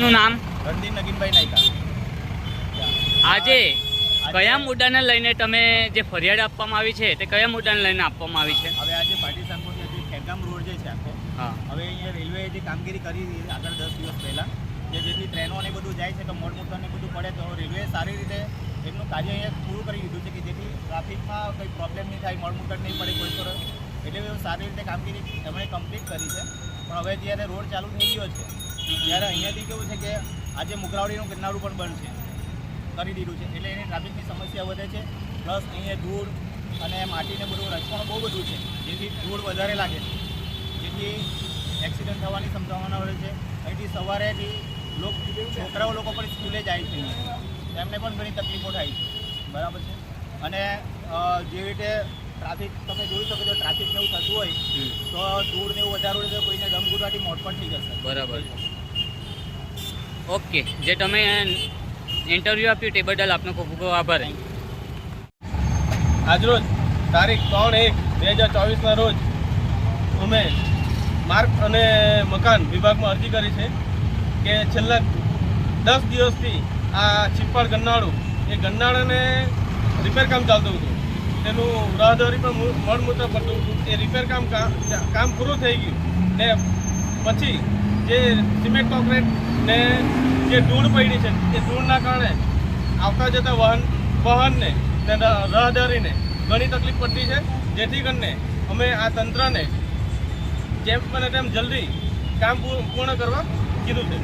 આપનું નામ? રણદીપ નગીનભાઈ નાયકા. આજે કયા મુદ્દાને લઈને તમે જે ફરિયાદ આપવામાં આવી છે તે કયા મુદ્દાને લઈને આપવામાં આવી છે? હવે આજે પાટીસાંકોથી જે ખેરગામ રોડ જે છે આખો, હવે અહીંયા રેલવેએ જે કામગીરી કરી હતી આગળ 10 દિવસ પહેલાં, કે જેથી ટ્રેનો ને બધું જાય છે તો મળમૂતર ને બધું પડે, તો રેલવેએ સારી રીતે એમનું કાર્ય અહીંયા પૂરું કરી દીધું છે કે જેથી ટ્રાફિકમાં કંઈ પ્રોબ્લેમ નહીં થાય, મળમૂતર નહીં પડે કોઈ પર, એટલે સારી રીતે કામગીરી એમણે કમ્પ્લીટ કરી છે. પણ હવે જ્યારે રોડ ચાલુ થઈ ગયો છે ત્યારે અહીંયાથી કેવું છે કે આજે મુગરાવડીનું ગરનાળું પણ બંધ છે, કરી દીધું છે, એટલે એની ટ્રાફિકની સમસ્યા વધે છે. પ્લસ અહીંયા ધૂળ અને માટીને બધું રચકણ બહુ બધું છે, જેથી ધૂળ વધારે લાગે છે, જેથી એક્સિડન્ટ થવાની સંભાવના રહે છે. અહીંથી સવારેથી છોકરાઓ લોકો પણ સ્કૂલે જાય છે, તેમને પણ ઘણી તકલીફો થાય છે, બરાબર છે. અને જેવી રીતે ટ્રાફિક તમે જોઈ શકો છો, ટ્રાફિક ને એવું થતું હોય તો ધૂળ ને એવું વધારે હોય તો કોઈને ડમગુરાથી મોત પણ થઈ જશે. બરાબર. ઓકે, જે તમે ઇન્ટરવ્યૂ આપ્યું તે બદલ આપનો ખૂબ ખૂબ આભાર. આજરોજ તારીખ 3/1/2024ના રોજ અમે માર્ગ અને મકાન વિભાગમાં અરજી કરી છે કે છેલ્લા 10 દિવસથી આ ચીપાડ ગરનાળું એ ગરનાળાને રિપેર કામ ચાલતું હતું, તેનું રાહદારી પણ મળમૂત્ર પડતું હતું. એ રિપેર કામ પૂરું થઈ ગયું ને પછી જે સિમેન્ટ કોન્ક્રીટ ને જે ધૂળ પડી છે એ ધૂળના કારણે આવતા જતા વાહનને રાહદારીને ઘણી તકલીફ પડતી છે. જેથી કરીને અમે આ તંત્રને જેમ બને તેમ જલ્દી કામ પૂર્ણ કરવા કીધું છે.